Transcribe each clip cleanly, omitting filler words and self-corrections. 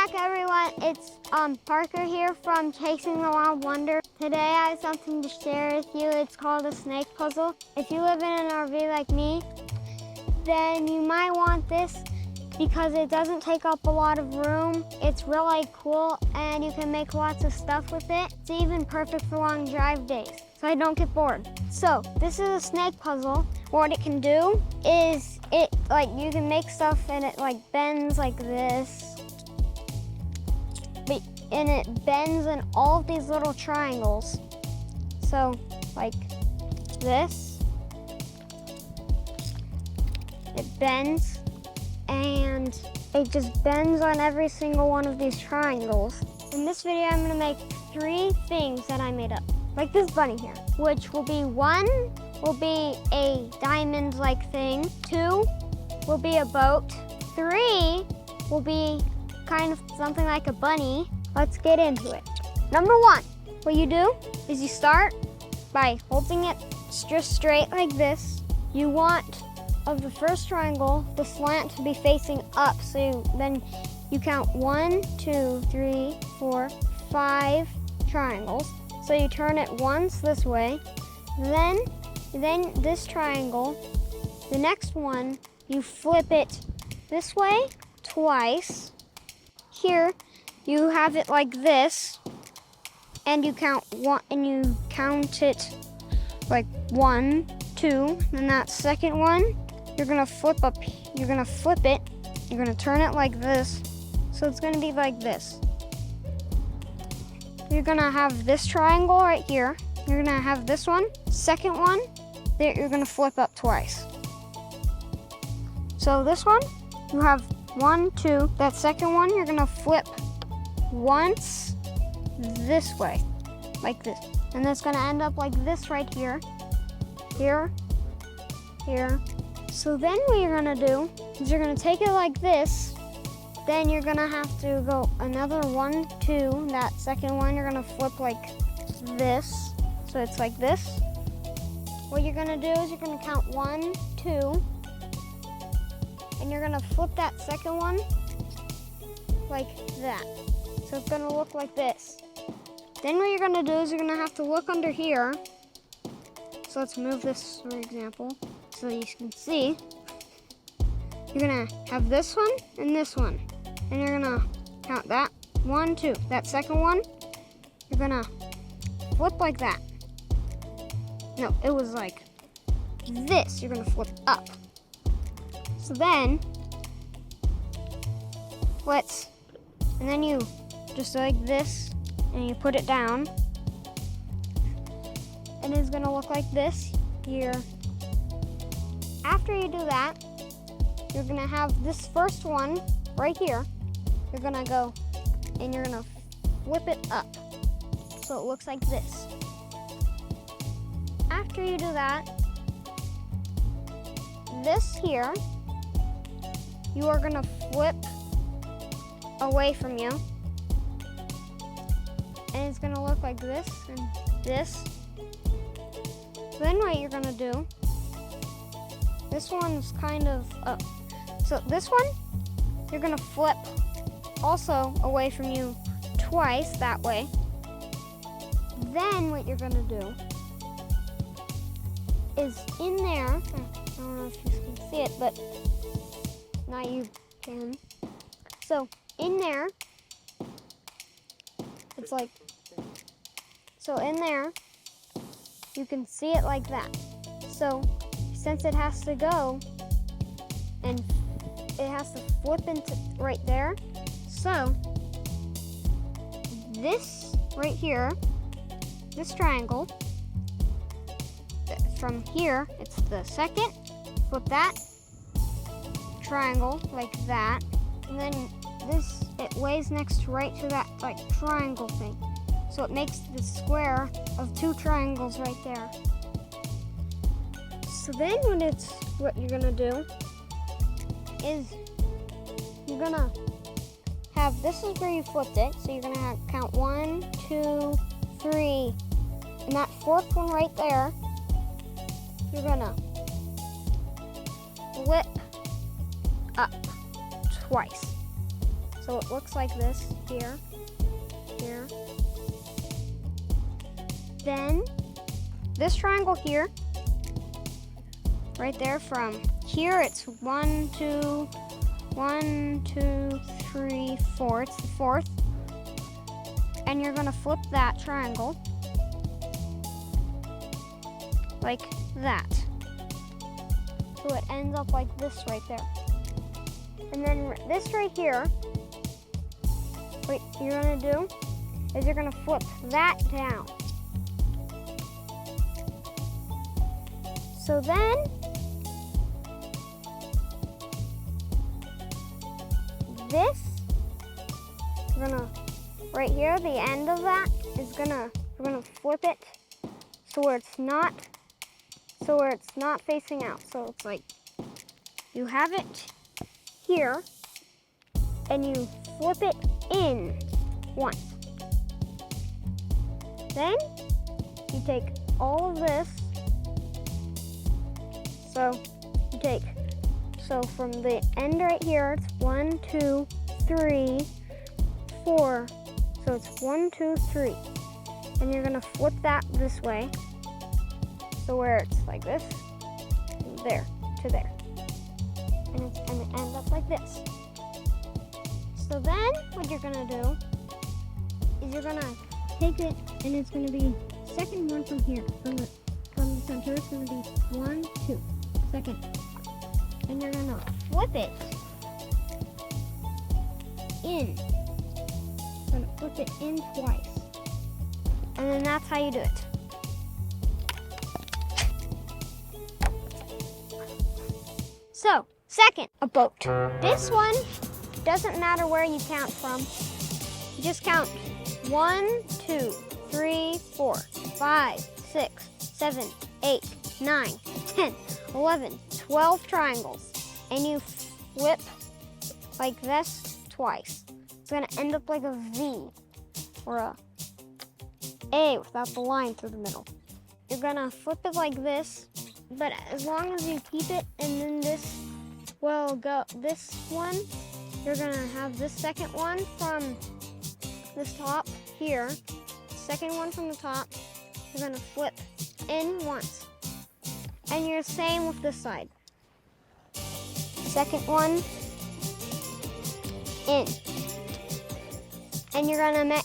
back, everyone. It's Parker here from Chasing the Wild Wonder. Today I have something to share with you. It's called a snake puzzle. If you live in an RV like me, then you might want this because it doesn't take up a lot of room. It's really cool and you can make lots of stuff with it. It's even perfect for long drive days, so I don't get bored. So this is a snake puzzle. What it can do is you can make stuff and it bends like this. And it bends in all of these little triangles. So like this, it bends and it just bends on every single one of these triangles. In this video, I'm gonna make 3 things that I made up. Like this bunny here, which will be 1 will be a diamond-like thing, 2 will be a boat, 3 will be kind of something like a bunny. Let's get into it. Number 1, what you do is you start by holding it just straight like this. You want, of the first triangle, the slant to be facing up. So then you count 1, 2, 3, 4, 5 triangles. So you turn it once this way. Then this triangle, the next one, you flip it this way twice. Here, you have it like this, and you count it like 1, 2, and that second one, you're gonna flip it, you're gonna turn it like this, so it's gonna be like this. You're gonna have this triangle right here, you're gonna have this one, second one, there you're gonna flip up twice. So this one, you have 1, 2, that second one, you're gonna flip once this way, like this. And that's gonna end up like this right here, here, here. So then what you're gonna do is you're gonna take it like this, then you're gonna have to go another 1, 2, that second one, you're gonna flip like this. So it's like this. What you're gonna do is you're gonna count 1, 2, and you're gonna flip that second one like that. So it's gonna look like this. Then what you're gonna do is you're gonna have to look under here. So let's move this, for example, so you can see. You're gonna have this one and this one. And you're gonna count that, 1, 2. That second one, you're gonna flip like that. No, it was like this. You're gonna flip up. So then, and then you just like this, and you put it down, and it's gonna look like this here. After you do that, you're gonna have this first one right here. You're gonna go, and you're gonna flip it up, so it looks like this. After you do that, this here, you are gonna flip away from you. And it's gonna look like this and this. Then what you're gonna do, this one's kind of up. So this one, you're gonna flip also away from you twice that way. Then what you're gonna do is in there, I don't know if you can see it, but now you can. So in there, it's like, so in there, you can see it like that. So since it has to go, and it has to flip into right there, so this right here, this triangle, from here, it's the second, flip that triangle like that, and then this, it lays next right to that triangle thing. So it makes the square of 2 triangles right there. So then what you're gonna do is you're gonna have, this is where you flipped it, so you're gonna count 1, 2, 3, and that fourth one right there, you're gonna flip up twice. So it looks like this here, here. Then this triangle here, right there, from here it's 1, 2, 1, 2, 3, 4. It's the fourth. And you're gonna flip that triangle like that. So it ends up like this right there. And then this right here, what you're gonna do is you're gonna flip that down. So then this, we're gonna, right here, the end of that is we're gonna flip it so where it's not facing out. So it's like you have it here and you flip it in once. Then you take all of this. So from the end right here, it's 1, 2, 3, 4. So it's 1, 2, 3. And you're gonna flip that this way. So where it's like this, from there to there. And it's gonna end up like this. So then what you're gonna do is you're gonna take it and it's gonna be second one from here, from the center. It's gonna be 1, 2, second. And you're gonna flip it in. You're gonna flip it in twice. And then that's how you do it. So, second, a boat. This one doesn't matter where you count from. You just count 1, 2, 3, 4, 5, 6, 7, 8, 9, 10, 11, 12 triangles. And you flip like this twice. It's gonna end up like a V or a A without the line through the middle. You're gonna flip it like this, but as long as you keep it, and then this will go, this one, you're gonna have this second one from this top here, second one from the top, you're gonna flip in once. And you're the same with this side. Second one, in. And you're gonna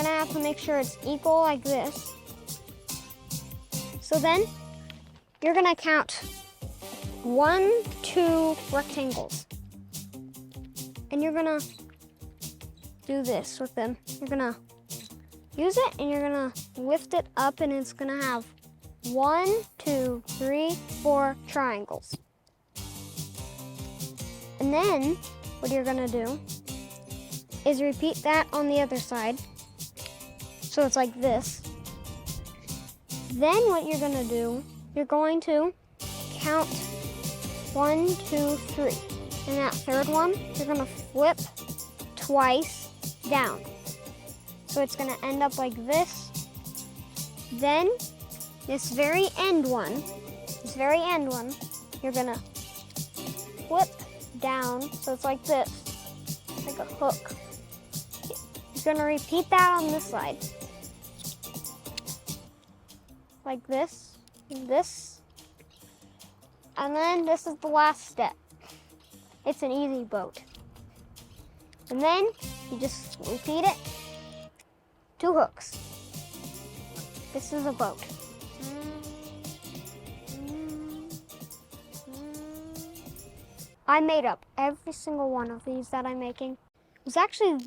have to make sure it's equal like this. So then you're gonna count 1, 2 rectangles. And you're gonna do this with them. You're gonna use it and you're gonna lift it up and it's gonna have 1, 2, 3, 4 triangles. And then what you're gonna do is repeat that on the other side. So it's like this. Then what you're gonna do, you're going to count 1, 2, 3. And that third one, you're gonna flip twice down. So it's gonna end up like this. Then this very end one, you're gonna flip down. So it's like this, like a hook. You're gonna repeat that on this side. Like this, this, and then this is the last step. It's an easy boat. And then you just repeat it. 2 hooks. This is a boat. I made up every single one of these that I'm making. It was actually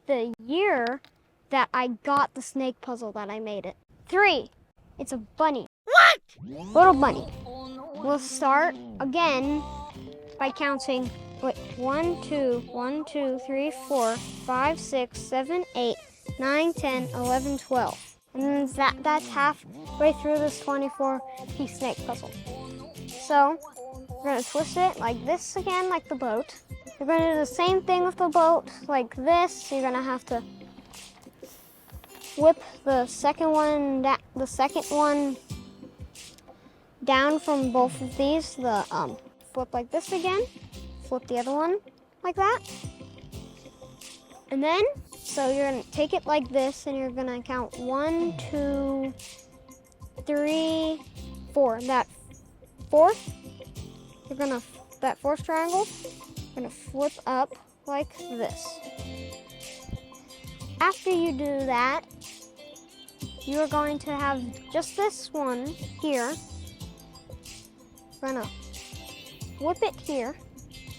the year that I got the snake puzzle that I made it. 3, it's a bunny. What? Little bunny. We'll start again by counting 1, 2, 1, 2, 3, 4, 5, 6, 7, 8, 9, 10, 11, 12. And then that's halfway through this 24-piece snake puzzle. So we're gonna twist it like this again, like the boat. You're gonna do the same thing with the boat, like this. You're gonna have to whip the second one down from both of these. Flip like this again. Flip the other one like that. And then, so you're gonna take it like this and you're gonna count 1, 2, 3, 4. That fourth, that fourth triangle, you're gonna flip up like this. After you do that, you're going to have just this one here. You're gonna flip it here.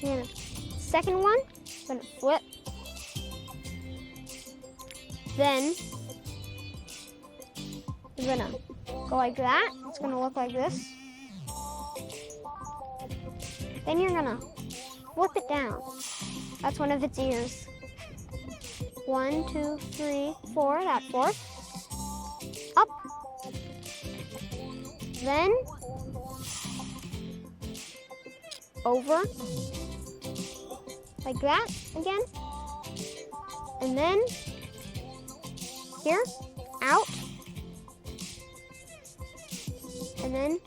You're gonna, second one, you're gonna flip. Then you're gonna go like that. It's gonna look like this. Then you're gonna flip it down. That's one of its ears. 1, 2, 3, 4, that fourth. Up. Then over. Like that again. And then here, out. And then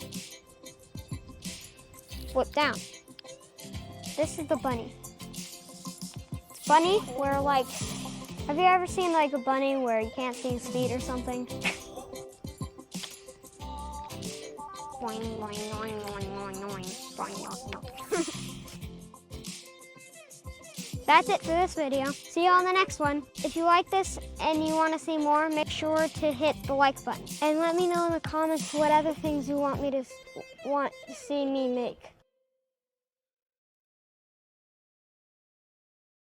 flip down. This is the bunny. It's bunny where like, have you ever seen like a bunny where you can't see his feet or something? That's it for this video. See you on the next one. If you like this and you want to see more, make sure to hit the like button. And let me know in the comments what other things you want to see me make.